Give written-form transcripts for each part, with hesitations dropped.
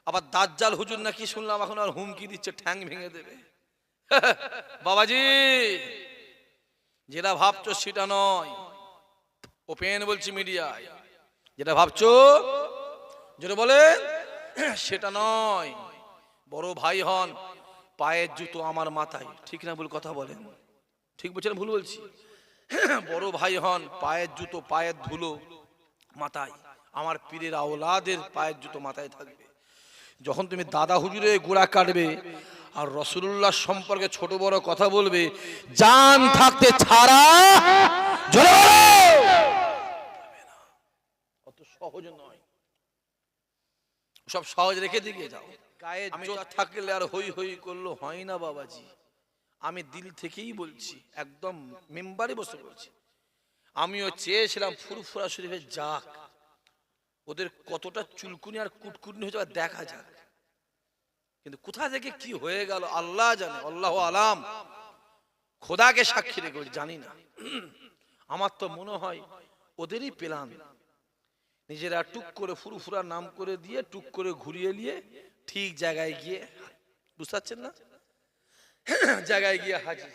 আবার দাজ্জাল হুজুর নাকি শুনলাম এখন আর হুমকি দিচ্ছে ঠ্যাং ভেঙে দেবে। বাবাজি, যেটা ভাবছো সেটা নয়। ওপেন বলছি মিডিয়ায়, যেটা ভাবছো যেটা বলে সেটা নয়। বড় ভাই হন, পায়ের জুতো আমার মাথায়, ঠিক না ভুল কথা বলেন? ঠিক বলছেন ভুল বলছি? বড় ভাই হন, পায়ের জুতো পায়ের ধুলো মাথায়, আমার পীরের আওলাদের পায়ের জুতো মাথায় থাকবে। যখন তুমি দাদা হুজুরে গোড়া কাটবে আর রাসূলুল্লাহ সম্পর্কে ছোট বড় কথা বলবে, জান থাকতে ছাড়া জোরে বলো, অত সহজ নয়। সব সহজ রেখে দিকে যাও। গায়ে জোর থাকলে আর হই হই করলো হয় না বাবাজি। আমি দিল থেকেই বলছি, একদম মেম্বারে বসে বলছি। আমিও চেয়েছিলাম ফুরফুরা শরীফে যাক, ওদের কতটা চুলকুনি আর কুটকুটনি হয়ে যাবে দেখা যাক, কিন্তু কোথা থেকে কি হয়ে গেল আল্লাহ জানে, আল্লাহু আলাম। খোদাকে সাক্ষী রেখে জানি না। আমার তো মনে হয় ওদেরই প্ল্যান, নিজেরা টুক করে ফুরফুরা নাম করে দিয়ে টুক করে ঘুরিয়ে নিয়ে ঠিক জায়গায় গিয়ে, বুঝতে পারছেন না, জায়গায় গিয়ে হাজির।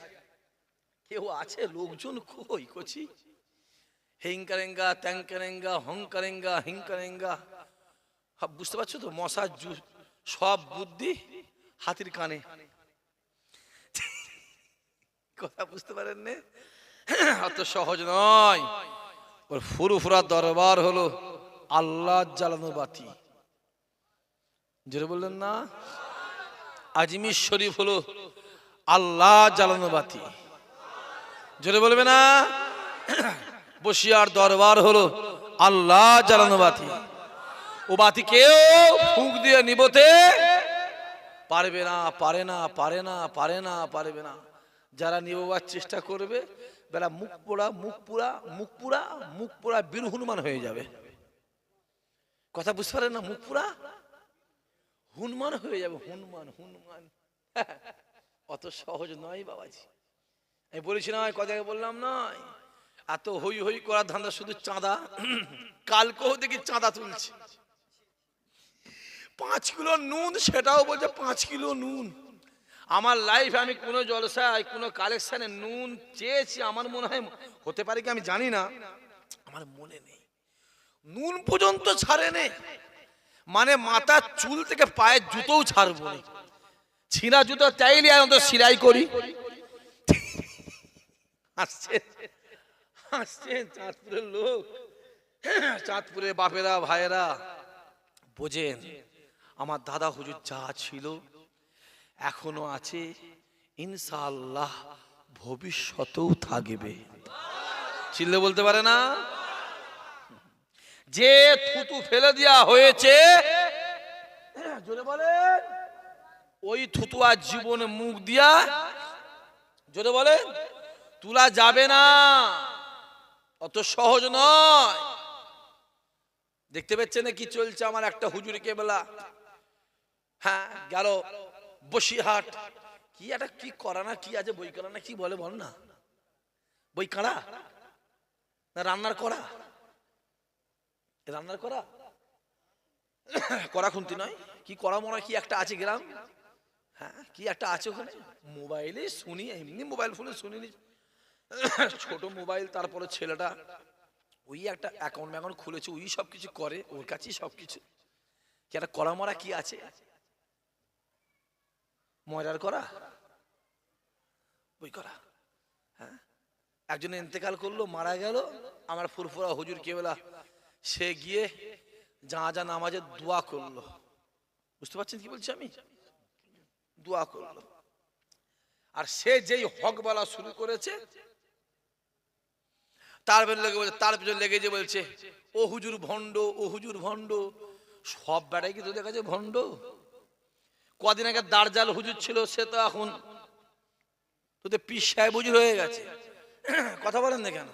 কেউ আছে লোকজন কই কচি, হিংকারেঙ্গা ত্যাংকারেঙ্গা হংকারেঙ্গা হিংকারেঙ্গা, বুঝতে পারছো তো? মশার সব বুদ্ধি হাতির কানে, কথা বুঝতে পারেন না? অত সহজ নয়। ওর ফুরফুরা দরবার হলো আল্লাহ জ্বালানো বাতি, যেটা বললেন না? আজমির শরীফ হলো আল্লাহ জ্বালানো বাতি, যেটা বলবে না? বসিয়ার দরবার হলো আল্লাহ জ্বালানো বাতি। ও বাতি কেউ ফুঁক দিয়ে নিবতে পারবে না, পারে না, পারে না, পারে না, পারবে না। যারা নিবার চেষ্টা করবে, বেলা মুখ পোড়া মুখ পুরা মুখ পুরা মুখ পোড়া বীর হনুমান হয়ে যাবে। কথা বুঝতে পারেন না? মুখ পুরা হনুমান হয়ে যাবে, হনুমান হনুমান। অত সহজ নয় বাবাজি। আমি বলেছি না, কথা বললাম নয়, এত হই হই করার ধান্দা শুধু চাঁদা। কালকেও দেখি চাঁদা তুলছে 5 কিলো নুন, সেটাও বলছে 5 কিলো নুন। আমার লাইফে আমি কোনো জলসায় কোনো কালেকশনে নুন চেয়েছি, আমার মনে হয় হতে পারে কি আমি জানি না, আমার মনে নেই, নুন পর্যন্ত ছাড়ে নে। মানে মাথার চুল থেকে পায়ের জুতোও ছাড়বো না। ছিঁড়া জুতো চাইলে আমি তো সিলাই করি। আসছে আসছে চাঁদপুরের লোক, চাঁদপুরের বাপেরা ভাইয়েরা বোঝেন, আমার দাদা হুজুর যা ছিল এখনো আছে, ইনশাআল্লাহ ভবিষ্যতেও থাকবে। চিল্লে বলতে পারে না? যে থুতু ফেলে দেওয়া হয়েছে, জোরে বলে, ওই থুতু আর জীবনে মুখ দিয়া, জোরে বলে, তুলা যাবে না। অত সহজ নয়। দেখতে পাচ্ছেন কি চলছে? আমার একটা হুজুর কেবলা, হ্যাঁ, গেল বসিরহাট, কি একটা কি করা না কি আছে, বই করা না কি বলে বল না, বই কাড়া না রান্নার করা, রান্নার করা করা খুন্তি নয়, কি করা মনে কি একটা আছে গ্রাম, হ্যাঁ কি একটা আছে ওখানে। মোবাইলে শুনি, এমনি মোবাইল ফোনে শুনিনি, ছোট মোবাইল। তারপরে ছেলেটা ওই একটা অ্যাকাউন্ট ম্যাকাউন্ট খুলেছে, ওই সব কিছু করে, ওর কাছেই সব কিছু। কি একটা করা মরা কি আছে, ময়রার করা, বই করা, হ্যাঁ। একজন ইন্তেকাল করলো, মারা গেল, আমার ফুরফুরা হুজুর কেবলা সে গিয়ে জানাজা নামাজে দোয়া করলো। বুঝতে পারছেন কি বলছি আমি? দোয়া করলো। আর সে যেই হক বলা শুরু করেছে, তার পিছনে লেগে যে বলছে ও হুজুর ভণ্ড, ও হুজুর ভণ্ড। সব বেড়াই কি তোদের কাছে ভণ্ড? কদিন আগে দার্জাল হুজুর ছিল, সে তো এখন তোদের পীর সাহেব হুজুর হয়ে গেছে। কথা বলেন না কেন?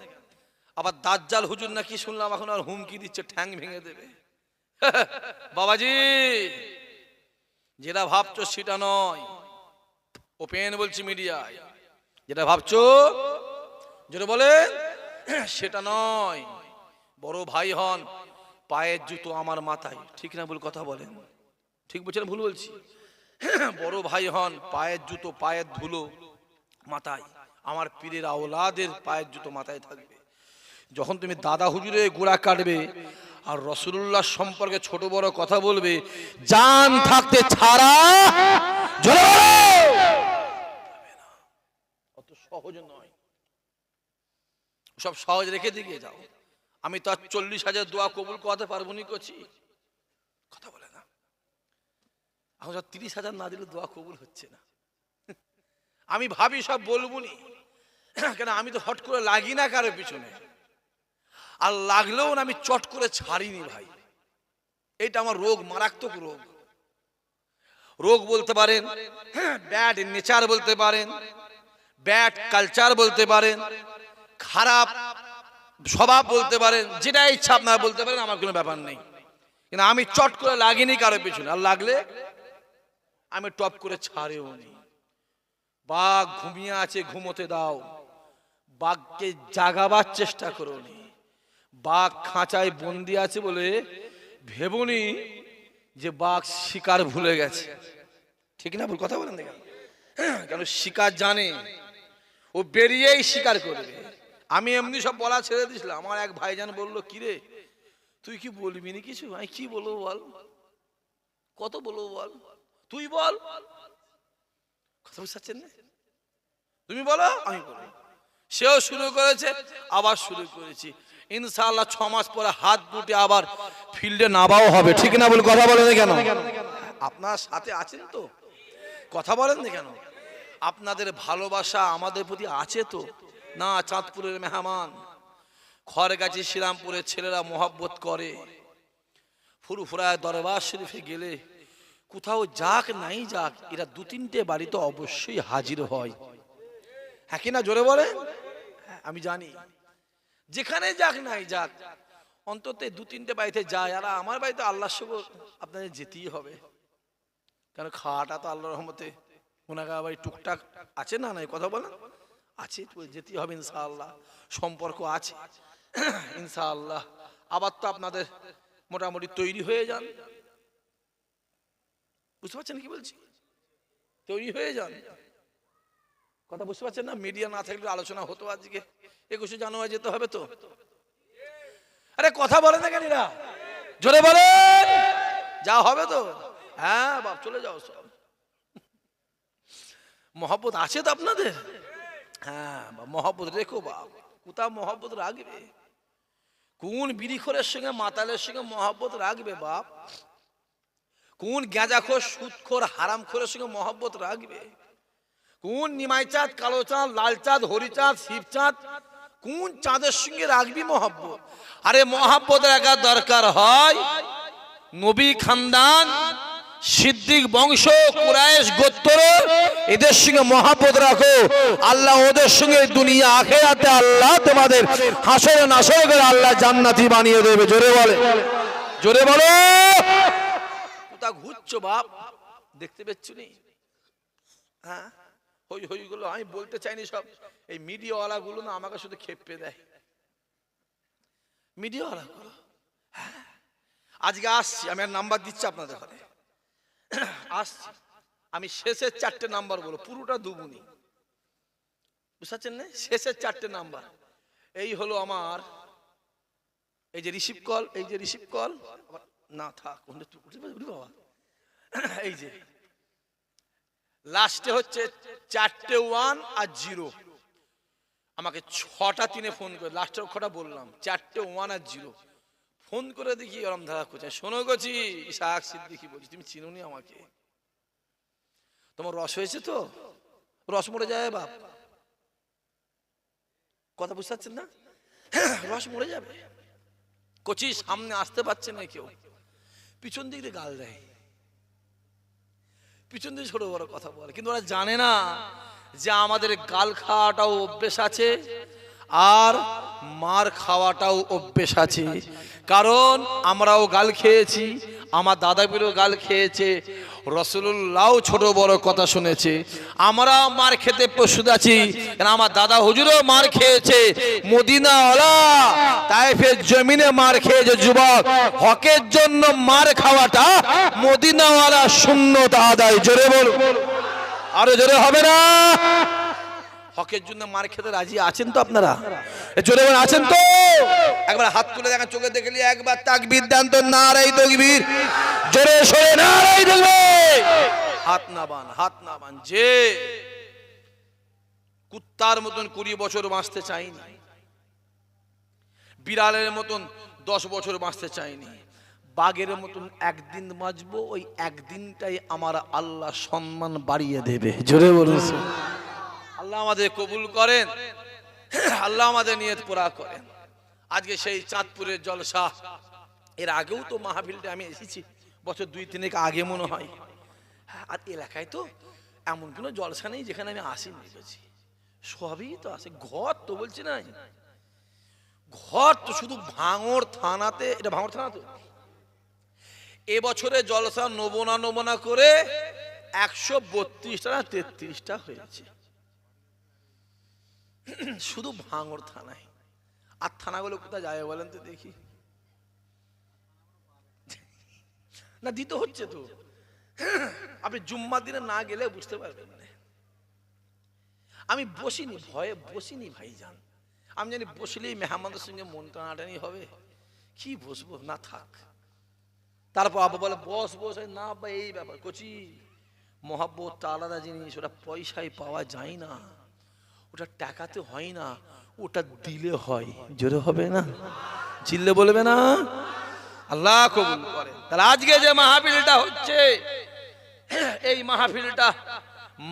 আবার দাজ্জাল হুজুর নাকি শুনলাম এখন আর হুমকি দিচ্ছে ঠ্যাং ভেঙে দেবে। বাবাজি, যেটা ভাবছো সেটা নয়। ওপেন বলছি মিডিয়ায়, যেটা ভাবছো যেটা বলে সেটা নয়। বড় ভাই হন, পায়ের জুতো আমার মাথায়, ঠিক না ভুল কথা বলেন? ঠিক বলছেন ভুল বলছি? বড় ভাই হন, পায়ের জুতো পায়ের ধুলো মাথায়, আমার পীরের আওলাদের পায়ের জুতো মাথায় থাকবে। যখন তুমি দাদা হুজুরে গোড়া কাটবে আর রাসূলুল্লাহ সম্পর্কে ছোট বড় কথা বলবে, জান থাকতে ছাড়া অত সহজ নয়। সব সহজ রেখে দিকে যাও। আমি তো আর 40,000 দোয়া কবুল করাতে পারবো নি করছি, কথা বলে না। এখন 30,000 না দিলে দোয়া কবুল হচ্ছে না। আমি ভাবি সব বলবো নি, কেন আমি তো হট করে লাগি না কারো পিছনে, আর লাগলেও না আমি চট করে ছাড়িনি ভাই। এটা আমার রোগ, মারাত্মক রোগ। রোগ বলতে পারেন, ব্যাড নেচার বলতে পারেন, ব্যাড কালচার বলতে পারেন, খারাপ স্বভাব বলতে পারেন, যেটা ইচ্ছা আপনারা বলতে পারেন, আমার কোনো ব্যাপার নেই। কিন্তু আমি চট করে লাগিনি কারো পিছনে, আর লাগলে আমি টপ করে ছাড়েও নি। বাঘ ঘুমিয়ে আছে, ঘুমোতে দাও, বাঘকে জাগাবার চেষ্টা করো নি। বাঘ খাঁচায় বন্দি আছে বলে ভেবনি যে বাঘ শিকার ভুলে গেছে, ঠিক না ভুল কথা বলেন না? কেন শিকার জানে, ও বেরিয়েই শিকার করবে। আমি এমনি সব বলা ছেড়ে দিয়েছিলাম। আমার এক ভাইজান বললো, কিরে তুই কি বলবি না কিছু? আমি কি বলবো বল, কত বলবো বল, তুই বল, কথা বুঝতে পারছেন না? তুমি বলো, আমি বলবো। সেও শুরু করেছে, আবার শুরু করেছি। ইনশাআল্লাহ 6 মাস পরে হাত গুটে আবার ফিল্ডে নামাও হবে, ঠিক না বল কথা বলেন কেন? আপনার সাথে আছেন তো, কথা বলেন না কেন? আপনাদের ভালোবাসা আমাদের প্রতি আছে তো না? চাঁদপুরের মেহমান, খড়গাছি শ্রীরামপুরের ছেলেরা মহব্বত করে। ফুরফুরায় দরবার শরীফে গেলে কোথাও যাক নাই যাক, এরা 2-3টে বাড়িতে অবশ্যই হাজির হয়, হ্যাঁ কিনা জোরে বলে? আমি জানি যেখানে যাক নাই যাক অন্তত 2-3টে বাড়িতে যায়। আর আমার বাড়িতে আল্লাহর শুকর আপনাদের যেতেই হবে, কারণ খাওয়াটা তো আল্লাহর রহমতে গুনাহগার বাড়ি টুকটাক আছে না? নাই কথা বলেন, আছে, যেতেই হবে ইনশাআল্লাহ। সম্পর্ক আছে ইনশাআল্লাহ। আবার তো আপনাদের মোটামুটি তৈরি হয়ে যান, বুঝতে পারছেন কি বলছি? তৈরি হয়ে যান, কথা বুঝতে পারছেন না? মিডিয়া না থাকলে আলোচনা হতো আজকে। 21শে জানুয়ারি যেতে হবে তো। আরে কথা বলেন না কেন? জোরে বলেন, যা হবে তো। হ্যাঁ বাপ, চলে যাও সব। মহব্বত আছে তো আপনাদের? হ্যাঁ মহব্বত রেখো বাপ। কোথাও মহব্বত রাখবে? কোন বিড়িখোরের সঙ্গে মাতালের সঙ্গে মহব্বত রাখবে বাপ? কোন গাঁজাখোর সুদখোর হারামখোরের সঙ্গে মহব্বত রাখবে? কোন নিমাই চাঁদ, কালো চাঁদ, লাল চাঁদ, হরিচাঁদ, শিবচাঁদ, কোন চাঁদের সঙ্গে রাখবি মহব্বত? আরে মহব্বত রাখার দরকার হয় নবী খানদান, সিদ্দিক বংশ, কুরাইশ গোত্র, এদের সঙ্গে মহব্বত রাখো। আল্লাহ ওদের সঙ্গে দুনিয়া আখিরাতে আল্লাহ তোমাদের হাসরে নাসরে করে আল্লাহ জান্নাতি বানিয়ে দেবে। জোরে বলে, জোরে বলো। কোথা ঘুরছো বাপ, দেখতে পেচ্ছ নি? হ্যাঁ হই হই গুলো আমি বলতে চাইনি, সব এই মিডিয়াওয়ালা গুলো না আমাকে শুধু খেপে দেয়। মিডিয়াওয়ালা গুলো, আজকে আসছি আমি, আর নাম্বার দিচ্ছি আপনাদের ঘরে আসছি আমি। শেষের 4টে নাম্বার বলো, পুরোটা দুগুনি, বুঝতে পারছেন না? শেষের 4টে নাম্বার এই হলো আমার। এই যে রিসিভ কল, এই যে রিসিভ কল না থাক বাবা, এই যে লাস্টে হচ্ছে 4টে 1 আর 0। আমাকে 6টা 3-এ ফোন করে, লাস্টের অক্ষরটা বললাম, 4টে 1 আর 0 ফোন করে দেখি ওরম ধারা কোথায়। শোনো গেছি ইসাহাক সিদ্দিকী বলছি, তুমি চিনোনি আমাকে? তোমার রস হয়েছে তো, রস মরে যায় বাপ, কথা বুঝতে পারছেন না? রস মরে যাবে। কচি সামনে আসতে পারছে না কেউ, পিছন দিক দিয়ে গাল দেয়, পিছন দিয়ে ছোট বড় কথা বলে, কিন্তু ওরা জানে না যে আমাদের গাল খাওয়াটাও অভ্যেস আছে আর মার খাওয়াটাও অভ্যেস আছে। কারণ আমরাও গাল খেয়েছি, আমার দাদা পীরও গাল খেয়েছে, রাসূলুল্লাহ ছোট বড় কথা শুনেছে, আমরা মার খেতে প্রস্তুত আছি। কারণ আমার দাদা হুজুরও মার খেয়েছে, মদিনাওয়ালা তায়েফের জমিনে মার খেয়েছে। যুবক, হকের জন্য মার খাওয়াটা মদিনাওয়ালা সুন্নত আদায়। জোরে বল, আরো জোরে হবে না? হকের জন্য মার খেতে রাজি আছেন তো আপনারা? জোরে বল, আছেন তো? একবার হাত তুলে দেখেন, চোখে দেখলি একবার তাকবীর দেন তো, নারায়ে তাকবীর। জোরে সরে নারায়ে তাকবীর। হাত না বান। যে কুত্তার মতন 20 বছর বাঁচতে চাইনি, বিড়ালের মতন 10 বছর বাঁচতে চাইনি, বাঘের মতন একদিন বাঁচবো, ওই একদিনটাই আমার আল্লাহ সম্মান বাড়িয়ে দেবে। জোরে বলুন। আল্লাহ আমাদের কবুল করেন, আল্লাহ আমাদের নিয়ত পুরা করেন। আজকে সেই চাঁদপুরের জলসা, এর আগেও তো মাহফিলটা আমি এসেছি, বছর 2-3 আগে মনে হয়। আর এলাকায় তো এমন কোনো জলসা নেই যেখানে আমি আসিনি, বুঝেছি সবই তো আছে। ঘর তো বলছি না, ঘর তো শুধু ভাঙড় থানাতে, এটা ভাঙড় থানা তো, এবছরে জলসা নবনা করে 132টা না 33টা হয়েছে শুধু ভাঙড় থানায়। আর থানাগুলো কোথায় যায় বলেন তো দেখি? না দিতে হচ্ছে তো, আপনি জুম্মা দিনে না গেলে বুঝতে পারবেন না। আমি বসিনি, ভয়ে বসিনি ভাইজান। আমি জানি বসলেই মেহমানদের সঙ্গে মন টানাটানি হবে, কি বসবো না, থাক। তারপর আবার বলে বস বস, না আব্বা এই ব্যাপার কচি, মহাব্বতটা আলাদা জিনিস, ওটা পয়সায় পাওয়া যায় না, ওটা টাকাতে হয় না, ওটা দিলে হয়। জোরে হবে না? চিল্লে বলবে না? আল্লাহ কবুল করে। তাহলে আজকে যে মাহফিলটা হচ্ছে, এই মাহফিলটা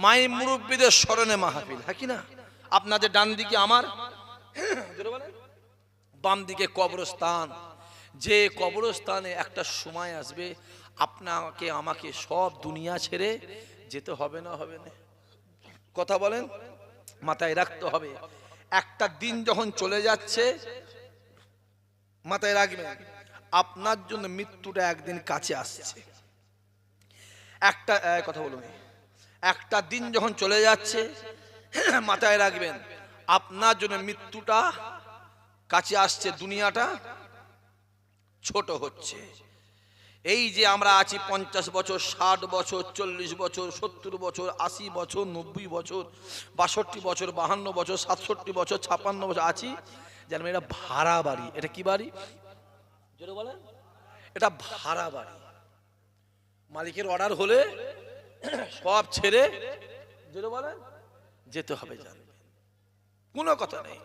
মাই মুরব্বীদের স্মরণে মাহফিল, হ্যাঁ কি না? আপনাদের ডান দিকে আমার, বাম দিকে কবরস্থান। যে কবরস্থানে একটা সময় আসবে আপনাকে আমাকে সব দুনিয়া ছেড়ে যেতে হবে না, হবে না? কথা বলেন, মাথায় রাখতে হবে। একটা দিন যখন চলে যাচ্ছে, মাথায় রাখবেন আপনার জন্য মৃত্যুটা একদিন কাছে আসছে। একটা কথা বলুন, একটা দিন যখন চলে যাচ্ছে, মাথায় রাখবেন আপনার জন্য মৃত্যুটা কাছে আসছে, দুনিয়াটা ছোট হচ্ছে। এই যে আমরা আছি 50 বছর, 60 বছর, 40 বছর, 70 বছর, 80 বছর, 90 বছর, 62 বছর, 52 বছর, 67 বছর, 56 বছর আছি, জানেন এটা ভাড়া বাড়ি। এটা কি বাড়ি? জোরে বলেন। এটা ভাড়া বাড়ি। মালিকের অর্ডার হলে সব ছেড়ে, জোরে বলেন, যেতে হবে। জানবেন কোনো কথা নেই,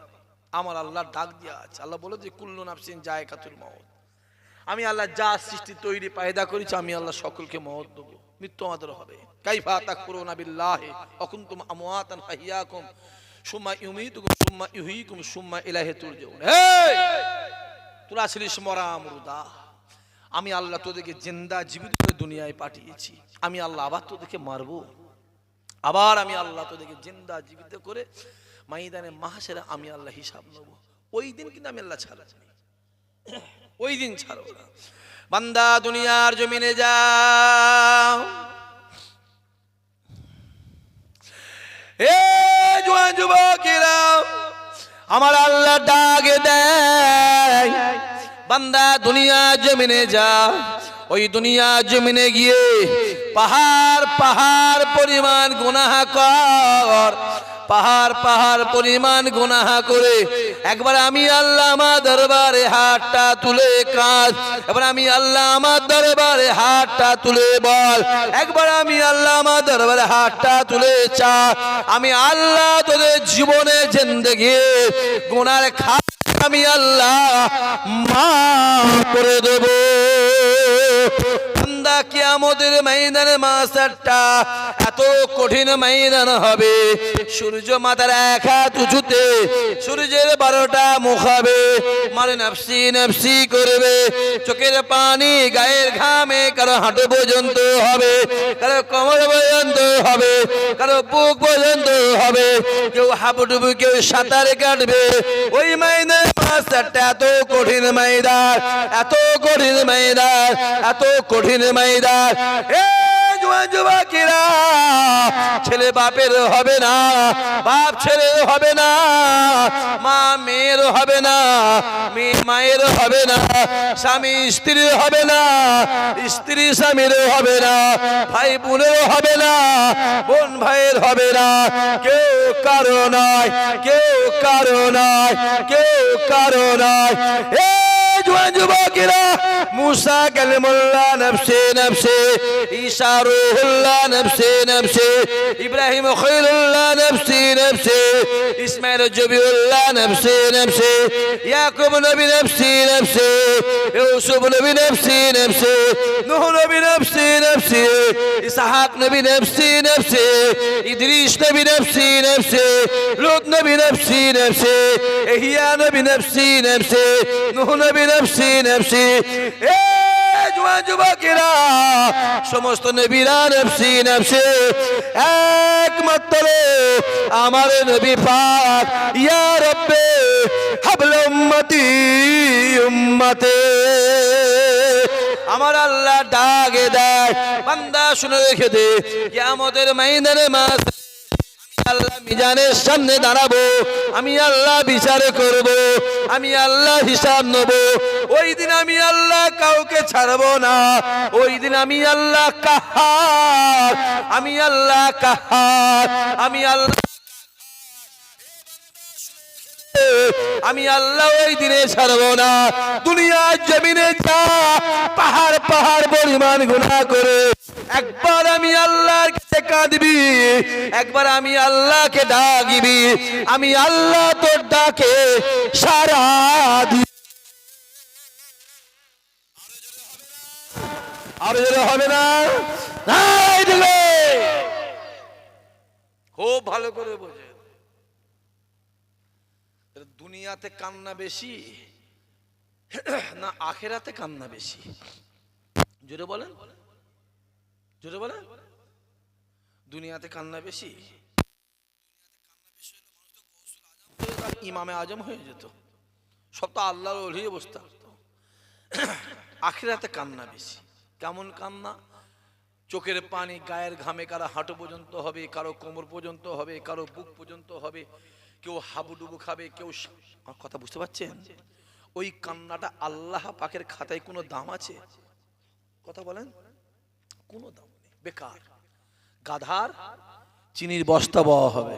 আমার আল্লাহ ডাক দেওয়া আছে। আল্লাহ বলে যে কুল্লু নাফসিন যায়কাতুল মাউত। আমি আল্লাহ যা সৃষ্টি তৈরি পায়দা করেছি, আমি আল্লাহ সকলকে মওত দেব, মৃত্যু আমাদের হবে। কাইফা তাকফুরুনা বিল্লাহি ওয়া কুনতুম আমওয়াতান ফাহিয়াকুম সুম্মা ইউমীতুকুম সুম্মা ইউহয়িকুম সুম্মা ইলাইহি তুরজাউন। এই তোরা ছিলিস মরা মুর্দা, আমি আল্লাহ তোদেরকে জিন্দা জীবিত করে দুনিয়ায় পাঠিয়েছি। আমি আল্লাহ আবার তোদেরকে মারবো, আবার আমি আল্লাহ তোদেরকে জিন্দা জীবিত করে ময়দানে মাহশারে আমি আল্লাহ হিসাব নেব। ওই দিন কিন্তু আমি আল্লাহ ছাড়ব না, ওই দিন ছাড়ব না। বান্দা দুনিয়ার জমিনে যাও, এ জওয়ান যুবকেরা, আমার আল্লাহ ডাকে দেয়, বান্দা দুনিয়া জমিনে যা। ওই দুনিয়া জমিনে গিয়ে পাহাড় পাহাড় পরিমাণ গুনাহ কর, পাহাড় পাহাড় পরিমাণ গুনাহ করে একবার আমি আল্লাহ আমার দরবারে হাতটা তুলে কাঁদ। এবার আমি আল্লাহ আমার দরবারে হাতটা তুলে বল, একবার আমি আল্লাহ আমার দরবারে হাতটা তুলে চা। আমি আল্লাহ তোদের জীবনে জিন্দেগি গুনার খাত আমি আল্লাহ মাফ করে দেব। বান্দা কিয়ামতের ময়দানে মাসারটা এত কঠিন ময়দান হবে, সূর্য মাথার এক হাত উঁচুতে, সূর্যের 12টা মুখ হবে, মানে নাফসি নাফসি করবে, চোখের পানি গায়ের ঘামে কারো হাঁটু পর্যন্ত হবে, কারো কোমর পর্যন্ত হবে, কারো বুক পর্যন্ত হবে, কেউ হাবুডুবু, কেউ সাঁতারে কাটবে। ওই ময়দানে মাস্টারটা এত কঠিন ময়দান, এত কঠিন ময়দান, এত কঠিন ময়দান। যুবকেরা, ছেলে বাপের হবে না, বাপ ছেলের হবে না, মা মেয়ের হবে না, মেয়ে মায়ের হবে না, স্বামী স্ত্রীর হবে না, স্ত্রী স্বামীর হবে না, ভাই বোনের হবে না, বোন ভাইয়ের হবে না, কেউ কারো নয়, কেউ কারো নয়, কেউ কারো নয়। যুবকেরা, মুসা কালিমুল্লাহ নফসে নফসে, ঈসা রূহুল্লাহ নফসে নফসে, ইব্রাহিম খলিলুল্লাহ নফসে নফসে, ইসমাইল জবিউল্লাহ নফসে নফসে, ইয়াকুব নবী নফসে নফসে, ইউসুফ নবী নফসে নফসে, নূহ নবী নফসে নফসে, ইসহাক নবী নফসে নফসে, ইদ্রিস নবী নফসে নফসে, লূত নবী নফসে নফসে, ইহইয়া নবী নফসে নফসে, নূহ নবী নফসে নফসে। যুবকেরা, সমস্ত নবীরা নফসি নফসে, একমাত্র আমার নবী পাক ইয়া রব্বে হাবল উম্মতি উম্মতে। আমার আল্লাহ ডাকে দেয়, বান্দা শুনে রেখে দে, কিয়ামতের ময়দানে মাস আল্লাহ মিজানের সামনে দাঁড়াবো, আমি আল্লাহ বিচার করব, আমি আল্লাহ হিসাব নেব। ওই দিন আমি আল্লাহ কাউকে ছাড়বো না, ওই দিন আমি আল্লাহ কাহার, আমি আল্লাহ কাহার, আমি আল্লাহ, আমি আল্লাহ ওই দিনে ছাড়বো না। দুনিয়ার জমিনে যা পাহাড় পাহাড় পরিমাণ গুনাহ করে একবার আমি আল্লাহর কাছে কাঁদবি, একবার আমি আল্লাহকে ডাকবি, আমি আল্লাহ তোর ডাকে সাড়া দিই। আর হবে না, খুব ভালো করে বোঝে। দুনিয়াতে কান্না বেশি না আখেরাতে কান্না বেশি? জোরে বলেন, জোরে বলেন। দুনিয়াতে কান্না বেশি, ইমামে আজম হয়ে যেত, সব তো আল্লাহর ওলি বসতে থাকতো। আখিরাতে কান্না বেশি। কেমন কান্না? চোখের পানি গায়ের ঘামে, কারো হাঁটু পর্যন্ত হবে, কারো কোমর পর্যন্ত হবে, কারো বুক পর্যন্ত হবে, কেউ হাবুডুবু খাবে, কেউ। কথা বুঝতে পারছেন? ওই কান্নাটা আল্লাহ পাকের খাতায় কোনো দাম আছে? কথা বলেন, কোনো দাম নেই, বেকার। গাধার চিনির বস্তা বওয়া হবে,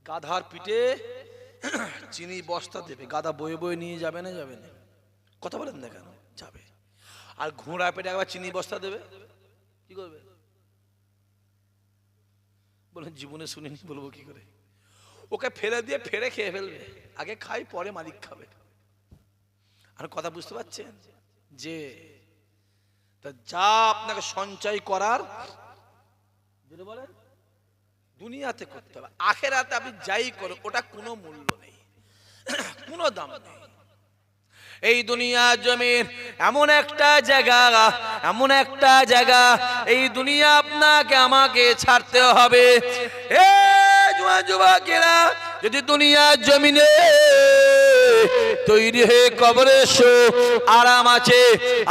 গাধার পিঠে চিনি বস্তা দেবে, গাধা বয়ে বয়ে নিয়ে যাবে না? যাবে না? কথা বলেন না কেন? যাবে। আর ঘোড়া পেটে একবার চিনি বস্তা দেবে, কি করবে? বলেন জীবনে শুনিনি, বলবো কি করে? ওকে ফেলে দিয়ে ফেরে খেয়ে ফেলবে, আগে খাই পরে মালিক খাবে। আর কথা বুঝতে পারছেন? যে যা আপনাকে সঞ্চয় করার যদি বলেন দুনিয়াতে করতে হবে, আখেরাতে আপনি যাই করো ওটা কোনো মূল্য নেই, কোনো দাম নেই। এই দুনিয়া জমিন এমন একটা জায়গা, এমন একটা জায়গা, এই দুনিয়া আপনাকে আমাকে ছাড়তে হবে। যুবকেরা, যদি দুনিয়া জমিনে তৈরি হয়ে কবরে এসো, আরাম আছে।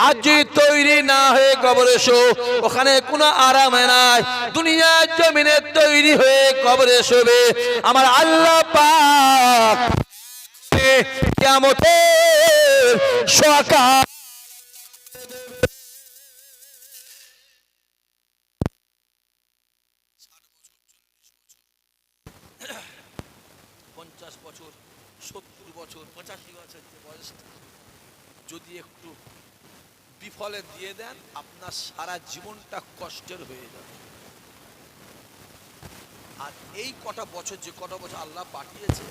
আর যদি তৈরি না হয়ে কবরে এসো, ওখানে কোনো আরাম নাই। দুনিয়া জমিনে তৈরি হয়ে কবরে এসবে আমার আল্লাহ পাক কিয়ামতের সকাল 50 বছর, 70 বছর, 85 বছর বয়সটা যদি একটু বিফলে দিয়ে দেন, আপনার সারা জীবনটা কষ্টের হয়ে যাবে। আর এই কটা বছর, যে কটা বছর আল্লাহ পাঠিয়েছে,